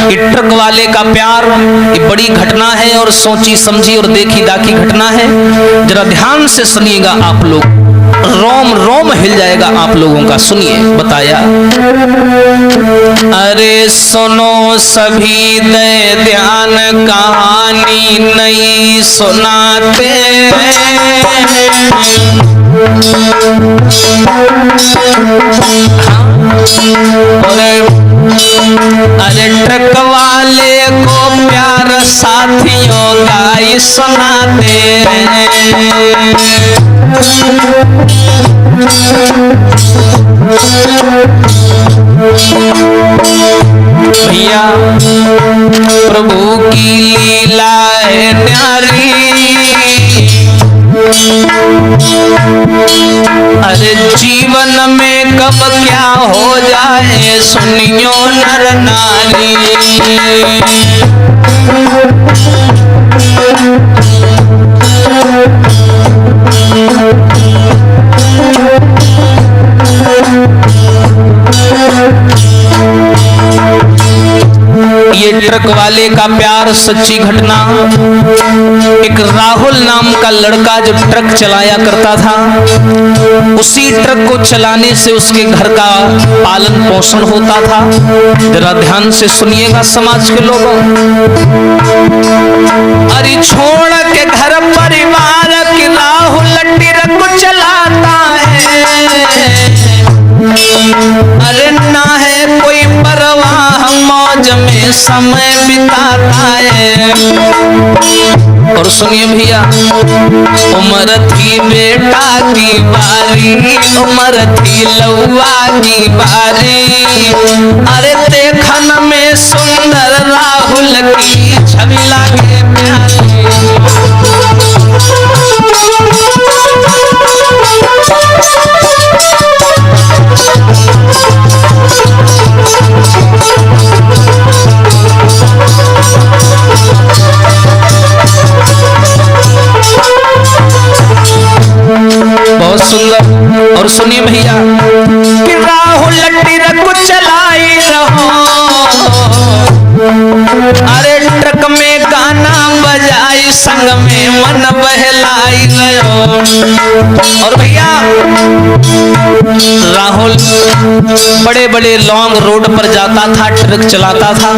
कि ट्रक वाले का प्यार ये बड़ी घटना है और सोची समझी और देखी दाखी घटना है। जरा ध्यान से सुनिएगा आप लोग, रोम रोम हिल जाएगा आप लोगों का। सुनिए, बताया, अरे सुनो सभी दे ध्यान, कहानी नहीं सुनाते। अरे ट्रक वाले को प्यार साथियों गाई सुनाते। भैया प्रभु की लीला है न्यारी, अरे जीवन में कब क्या हो जाए सुनियो नर नारी। ये ट्रक वाले का प्यार सच्ची घटना। एक राहुल नाम का लड़का जो ट्रक चलाया करता था, उसी ट्रक को चलाने से उसके घर का पालन पोषण होता था। जरा ध्यान से सुनिएगा समाज के लोगों, अरे छोड़ के घर परिवार की राहुल ट्रक चलाता है। अरे ना है कोई परवाह, मौज में समय बिताता है। और सुनिए भैया, उम्र थी बेटा की बारी, उम्र थी लौआ की बारी। अरे देखन में सुंदर राहुल की छवि लागे प्यारी। बहुत सुंदर। और सुनिए भैया कि राहुल ट्रक चलाई रहो, अरे ट्रक में गाना बजाई, संग में मन बहलाई रहो। और भैया राहुल बड़े बड़े लॉन्ग रोड पर जाता था, ट्रक चलाता था।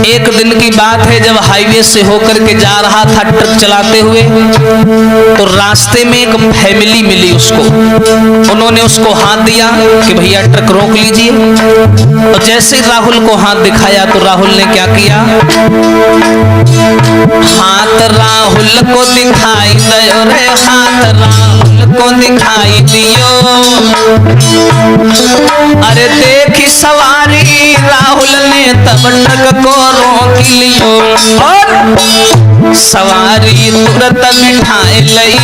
एक दिन की बात है, जब हाईवे से होकर के जा रहा था ट्रक चलाते हुए, तो रास्ते में एक फैमिली मिली उसको। उन्होंने उसको हाथ दिया कि भैया ट्रक रोक लीजिए। और जैसे राहुल को हाथ दिखाया तो राहुल ने क्या किया, हाथ राहुल को दिखाई दियो रे, हाथ राहुल को दिखाई दियो। अरे देखी सवारी राहुल ने तब ट्रक को रोक लियो, और सवारी तुरंत बिठाए लई।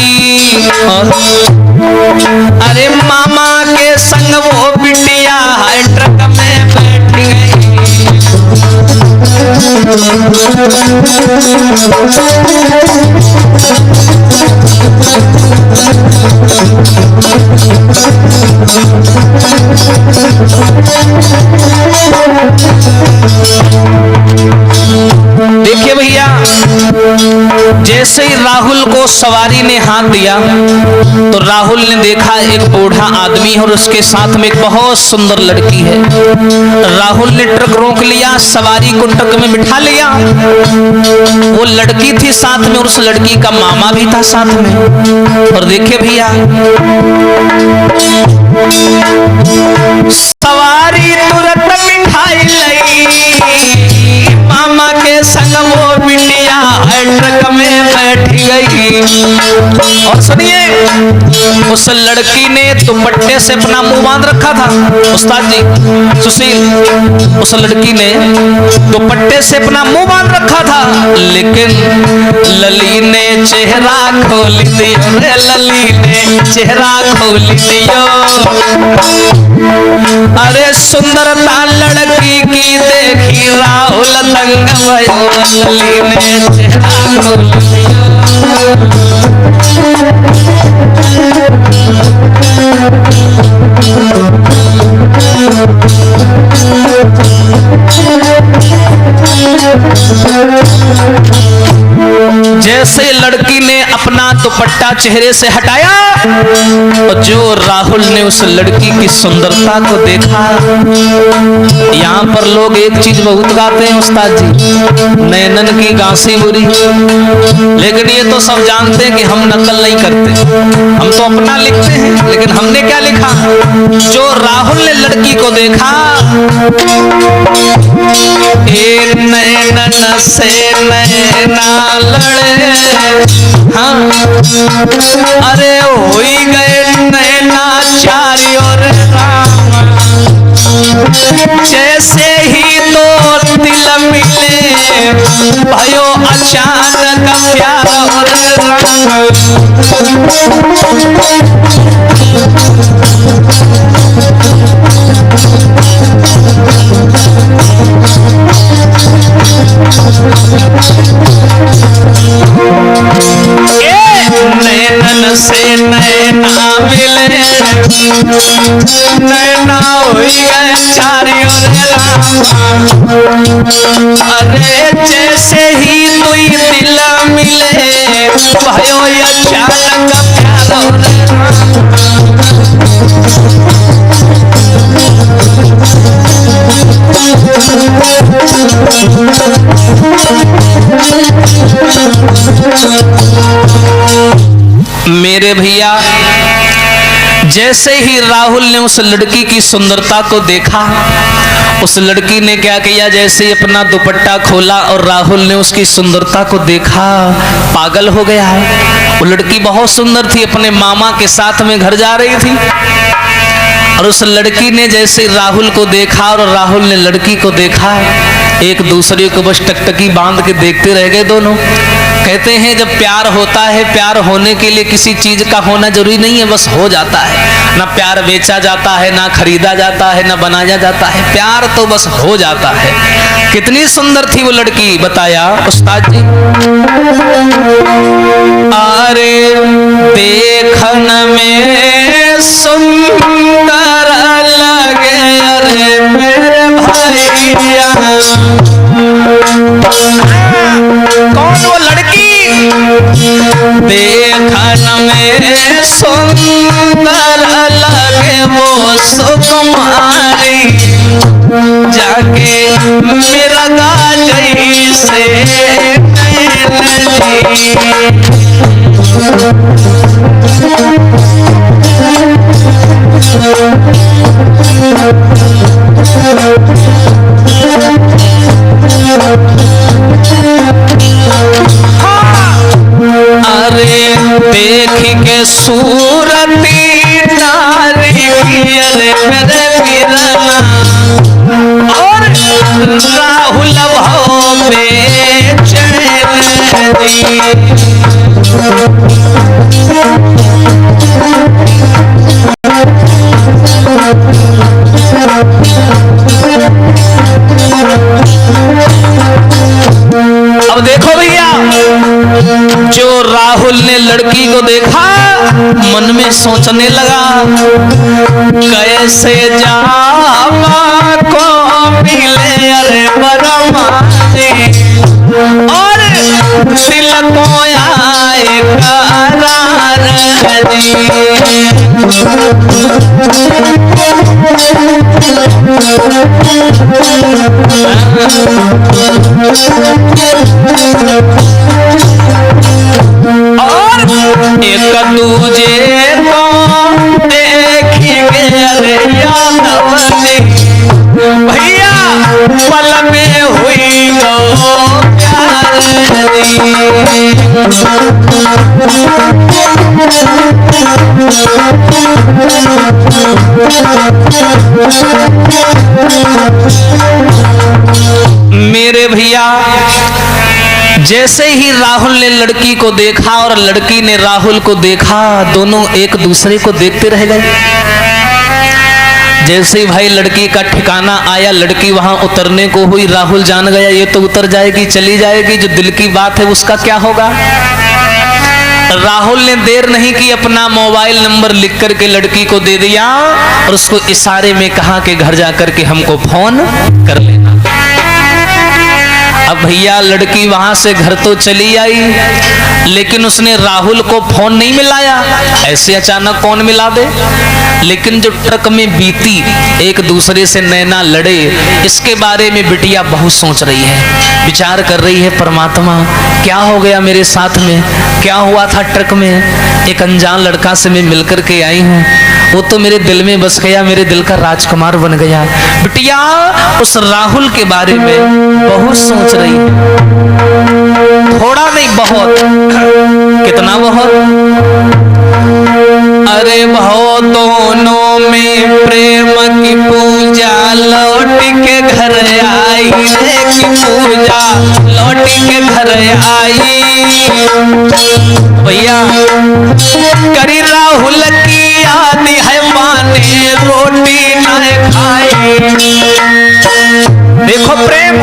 अरे मामा के संग वो बिटिया है ट्रक में बैठ गई। देखिए भैया, जैसे ही राहुल को सवारी ने हाथ दिया तो राहुल ने देखा एक बूढ़ा आदमी है और उसके साथ में एक बहुत सुंदर लड़की है। राहुल ने ट्रक रोक लिया, सवारी को ट्रक में बिठा लिया। वो लड़की थी साथ में और उस लड़की का मामा भी था साथ में। और देखिए भैया, सवारी तुरंत बिठाई लई, मामा के संग वो बिटिया ट्रक में बैठ गई। और सुनिए, उस लड़की ने दुपट्टे से अपना मुंह बांध रखा था। उस्ताद जी सुशील, उस लड़की ने दुपट्टे से अपना मुंह बांध रखा था, लेकिन लली ने चेहरा खोल दियो रे, लली ने चेहरा खोल दियो। अरे सुंदरता लड़की की देखी राहुल दंग भयो, लली ने चेहरा खोल दियो। जैसे लड़की ने अपना दुपट्टा चेहरे से हटाया और जो राहुल ने उस लड़की की सुंदरता को देखा। यहाँ पर लोग एक चीज बहुत गाते हैं उस्ताद जी, नैनन की गांसी बुरी, लेकिन ये तो सब जानते हैं कि हम नकल नहीं करते, हम तो अपना लिखते हैं। लेकिन हमने क्या लिखा? जो राहुल ने लड़की को देखा, एक नैनन से नैना लड़े, हाँ अरे हो ही गए नैना चारों राम, जैसे ही दो दिल मिले भयो अचानक प्यार और नैनन से नैना मिले, नैना हुई गए चारों राम, अरे जैसे ही दुई दिल मिले भयो अचानक प्यार मेरे भैया। जैसे ही राहुल ने उस लड़की की सुंदरता को देखा, उस लड़की ने क्या किया, जैसे ही अपना दुपट्टा खोला और राहुल ने उसकी सुंदरता को देखा, पागल हो गया। वो लड़की बहुत सुंदर थी, अपने मामा के साथ में घर जा रही थी और उस लड़की ने जैसे राहुल को देखा और राहुल ने लड़की को देखा, एक दूसरे को बस टकटकी बांध के देखते रह गए दोनों। कहते हैं जब प्यार होता है, प्यार होने के लिए किसी चीज का होना जरूरी नहीं है, बस हो जाता है। ना प्यार बेचा जाता है, ना खरीदा जाता है, ना बनाया जाता है, प्यार तो बस हो जाता है। कितनी सुंदर थी वो लड़की, बताया उस्ताद जी। अरे देखन में सुंदर लगे अरे मेरे भैया, कौन वो लड़की? देखन में सुंदर लगे वो सुकुमारी, जाके मेरा गाजई से अरे देख के सूरती नारी अरे मेरे वीरना, और राहुल भाव में चढ़ी। अब देखो भैया, जो राहुल ने लड़की को देखा, मन में सोचने लगा कैसे जावा को मिले अरे बरमानी, और दिल को आए करार और एक दूजे को देखी गए यादवनी, भैया पल में हुई गो मेरे भैया। जैसे ही राहुल ने लड़की को देखा और लड़की ने राहुल को देखा, दोनों एक दूसरे को देखते रह गए। जैसे ही भाई लड़की का ठिकाना आया, लड़की वहां उतरने को हुई, राहुल जान गया ये तो उतर जाएगी, चली जाएगी, जो दिल की बात है उसका क्या होगा। राहुल ने देर नहीं की, अपना मोबाइल नंबर लिख करके लड़की को दे दिया और उसको इशारे में कहा कि घर जाकर के हमको फोन कर लेना। अब भैया लड़की वहां से घर तो चली आई, लेकिन उसने राहुल को फोन नहीं मिलाया। ऐसे अचानक कौन मिला दे? लेकिन जो ट्रक में बीती, एक दूसरे से नैना लड़े, इसके बारे में बिटिया बहुत सोच रही है, विचार कर रही है, परमात्मा क्या हो गया मेरे साथ में, क्या हुआ था ट्रक में? एक अनजान लड़का से मैं मिलकर के आई हूँ, वो तो मेरे दिल में बस गया, मेरे दिल का राजकुमार बन गया। बिटिया उस राहुल के बारे में बहुत सोच रही है, थोड़ा नहीं बहुत। कितना बहुत? अरे भाव दोनों में प्रेम की पूजा लौट के घर आई रे, की पूजा लौट के घर आई। भैया करी राहुल की याद है, माने रोटी न खाई। देखो प्रेम,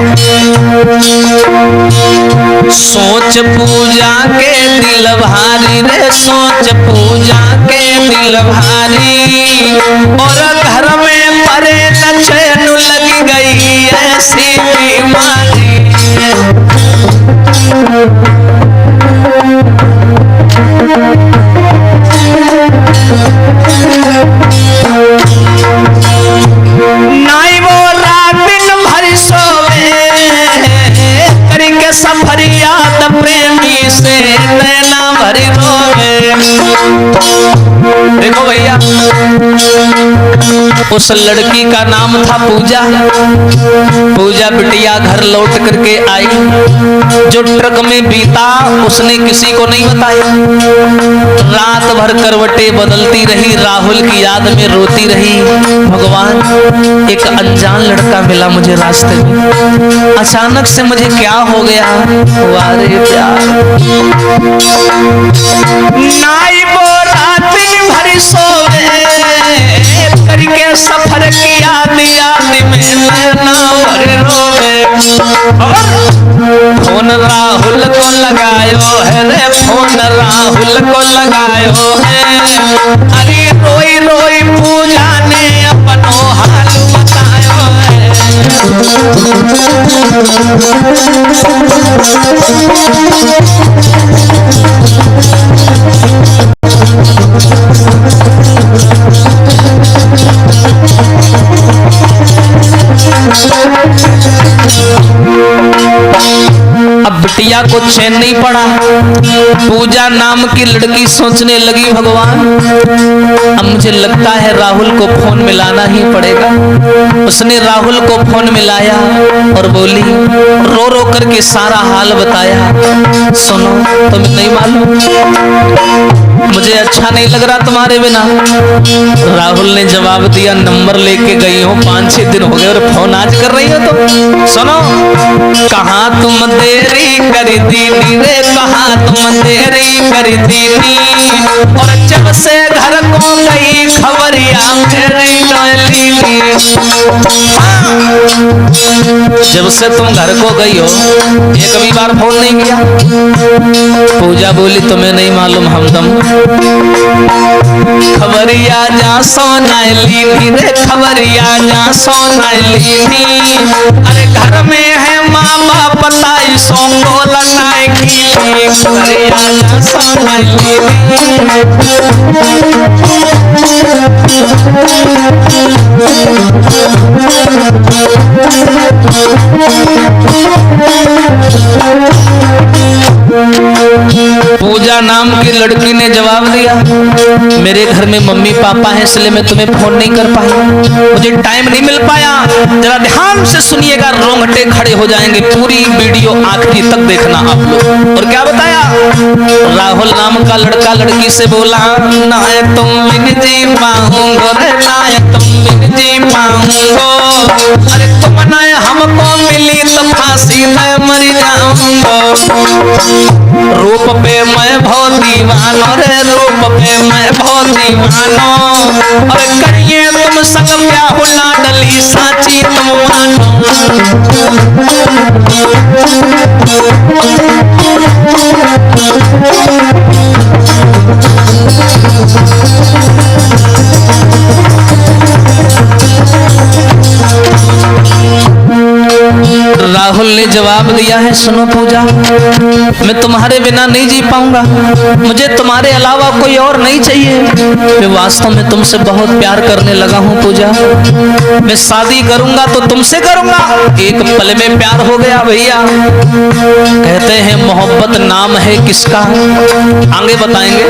सोच पूजा के दिल भारी रे, सोच पूजा के दिल भारी। और घर में परे न चैन लग गई ऐसी बीमारी। नाई वो रात दिन भर सोवे, करके सफर याद प्रेमी से नैना भरी रोवे। देखो भैया, उस लड़की का नाम था पूजा। पूजा बिटिया घर लौट करके आई, जो ट्रक में बीता उसने किसी को नहीं बताया। रात भर करवटें बदलती रही, राहुल की याद में रोती रही। भगवान, एक अनजान लड़का मिला मुझे रास्ते में, अचानक से मुझे क्या हो गया? वारे प्यार नाई वो रात दिन भर सोवे, करके सफर किया याद में नैना भर रोवे। फोन राहुल को लगायो है रे, फोन राहुल को लगायो है। अरे रोई रोई पूजा ने अपनो हाल बतायो है। अब बिटिया को चैन नहीं पड़ा। पूजा नाम की लड़की सोचने लगी, भगवान अब मुझे लगता है राहुल को फोन मिलाना ही पड़ेगा। उसने राहुल को फोन मिलाया और बोली, रो रो करके सारा हाल बताया। सुनो, तुम्हें नहीं मालूम, मुझे अच्छा नहीं लग रहा तुम्हारे बिना। राहुल ने जवाब दिया, नंबर लेके गई हो, 5-6 दिन हो गए और फोन आज कर रही हो तुम। सुनो, कहाँ तुम देरी कर दीनी रे, कहाँ तुम देरी कर दीनी। और जब से घर को गई खबरिया मेरी डोली। जब से तुम घर को गई हो एक भी बार फोन नहीं किया। पूजा बोली, तुम्हें नहीं मालूम हमदम, खबरिया जा सोनाली रे, खबरिया जा सोनाली। अरे घर में है माँ बाप बताई सोंगो लगाए की, खबरिया जा सोनाली। पूजा नाम की लड़की ने जवाब दिया, मेरे घर में मम्मी पापा हैं इसलिए मैं तुम्हें फोन नहीं कर पाई, मुझे टाइम नहीं मिल पाया। जरा ध्यान से सुनिएगा, रोंगटे खड़े हो जाएंगे, पूरी वीडियो आखिरी तक देखना आप लोग। और क्या बताया? राहुल नाम का लड़का लड़की से बोला, ना है तुम बिन जी पाऊंगो रे, ना है तुम बिन जी पाऊंगो। अरे तुम ना हमको मिली तो फांसी में मर जाऊंगो। रूप पे मैं बहुत दीवानो रे, रूप पे मैं बहुत दीवानो। और करिए तुम संग ब्याह लाडली साची तुम मानो। राहुल ने जवाब दिया है, सुनो पूजा, मैं तुम्हारे बिना नहीं जी पाऊंगा, मुझे तुम्हारे अलावा कोई और नहीं चाहिए। मैं वास्तव में तुमसे बहुत प्यार करने लगा हूं पूजा, मैं शादी करूंगा तो तुमसे करूंगा। एक पल में प्यार हो गया भैया। कहते हैं मोहब्बत नाम है किसका, आगे बताएंगे।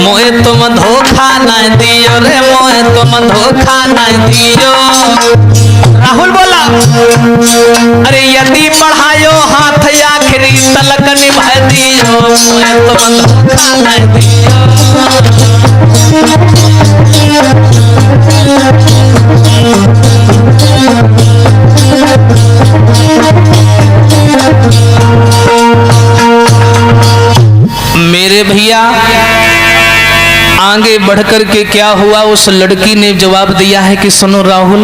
मोहे तुम धोखा ना दियो रे, मोहे तुम धोखा ना दियो। राहुल बोला, अरे यदि बढ़ायो हाथ आखिरी तलक निभा दियो, मोहे तुम धोखा ना दियो। मेरे भैया आगे बढ़कर के क्या हुआ, उस लड़की ने जवाब दिया है कि सुनो राहुल,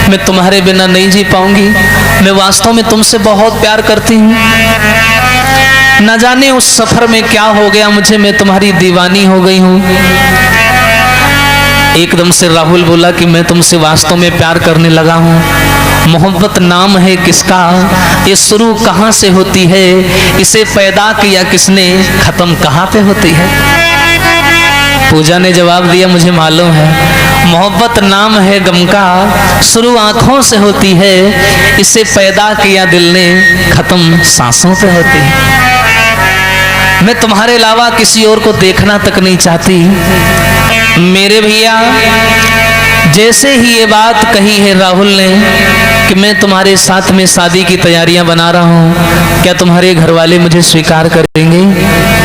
मैं तुम्हारे बिना नहीं जी पाऊंगी, मैं वास्तव में तुमसे बहुत प्यार करती हूँ। न जाने उस सफर में क्या हो गया मुझे, मैं तुम्हारी दीवानी हो गई हूँ। एकदम से राहुल बोला कि मैं तुमसे वास्तव में प्यार करने लगा हूँ। मोहब्बत नाम है किसका, ये शुरू कहाँ से होती है, इसे पैदा किया किसने, खत्म कहाँ पे होती है। पूजा ने जवाब दिया, मुझे मालूम है, मोहब्बत नाम है गम का, शुरू आंखों से होती है, इसे पैदा किया दिल ने, खत्म सांसों पे होती है। मैं तुम्हारे अलावा किसी और को देखना तक नहीं चाहती। मेरे भैया जैसे ही ये बात कही है राहुल ने कि मैं तुम्हारे साथ में शादी की तैयारियां बना रहा हूं, क्या तुम्हारे घर वाले मुझे स्वीकार करेंगे,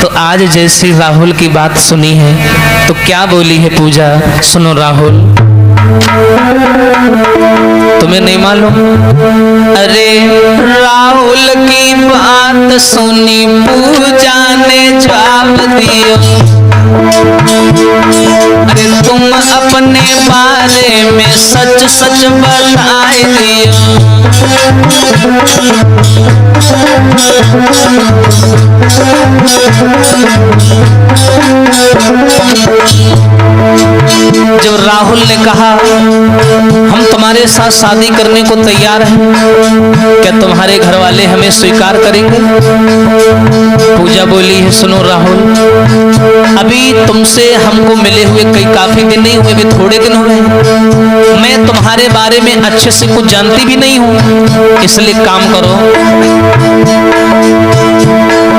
तो आज जैसी राहुल की बात सुनी है तो क्या बोली है पूजा, सुनो राहुल। तुम्हें नहीं मालूम? अरे राहुल की बात सुनी पूजा ने जवाब दियो, अरे तुम अपने बारे में सच सच बताए दियो। जब राहुल ने कहा हम तुम्हारे साथ शादी करने को तैयार हैं, क्या तुम्हारे घर वाले हमें स्वीकार करेंगे? पूजा बोली है, सुनो राहुल, अभी तुमसे हमको मिले हुए काफी दिन नहीं हुए, भी थोड़े दिन हुए, मैं तुम्हारे बारे में अच्छे से कुछ जानती भी नहीं हूँ, इसलिए काम करो,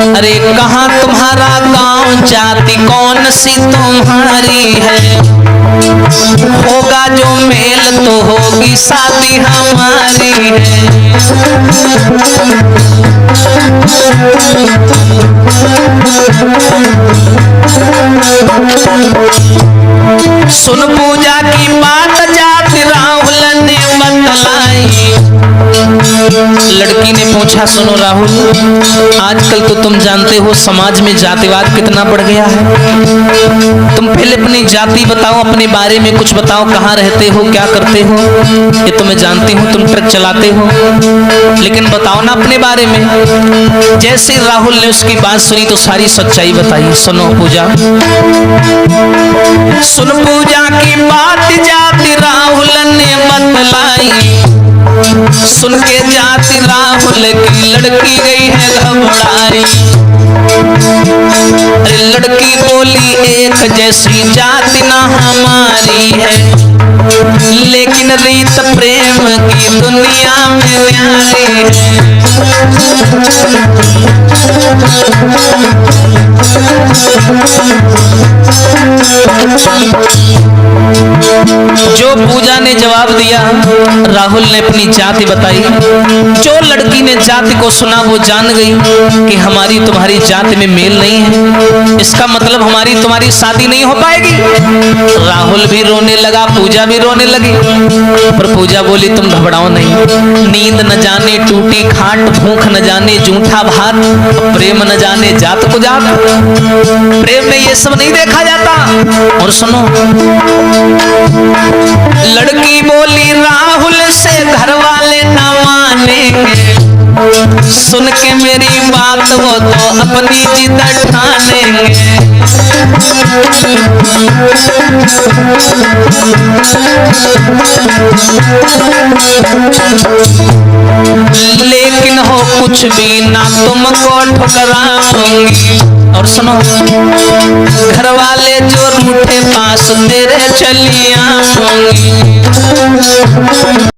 अरे कहाँ तुम्हारा गांव, जाति कौन सी तुम्हारी है, होगा जो मेल तो होगी शादी हमारी है। सुन पूजा की बात जाति राहुल ने बतलाई। लड़की ने पूछा, सुनो राहुल, आजकल तो तुम जानते हो समाज में जातिवाद कितना बढ़ गया है, तुम पहले अपनी जाति बताओ, अपने बारे में कुछ बताओ, कहाँ रहते हो, क्या करते हो, ये तो मैं जानती हूँ तुम ट्रक चलाते हो, लेकिन बताओ ना अपने बारे में। जैसे राहुल ने उसकी बात सुनी तो सारी सच्चाई बताई। सुनो पूजा, सुन पूजा की बात जाति राहुल ने बतलाई, सुन के जाति राहुल की लड़की गई है घबराई। अरे लड़की बोली एक जैसी जाति ना हमारी है, लेकिन रीत प्रेम की दुनिया में न्यारी है। जो पूजा ने जवाब दिया, राहुल ने अपनी जाति बताई। जो लड़की ने जाति को सुना वो जान गई कि हमारी तुम्हारी जाति में मेल नहीं है, इसका मतलब हमारी तुम्हारी शादी नहीं हो पाएगी। राहुल भी रोने लगा, पूजा भी रोने लगी, पर पूजा बोली तुम घबराओ नहीं, नींद न जाने टूटी खाट, भूख न जाने जूठा भात, प्रेम न जाने जात को जात, प्रेम में ये सब नहीं देखा जाता। और सुनो, लड़की बोली राहुल से घर वाले न मानेंगे, सुन के मेरी बात वो तो अपनी जिद ठानेंगे। लेकिन हो कुछ भी ना तुमको ठुकराऊंगी। और सुनो, घर वाले जो रूठे पास तेरे चली आऊंगी।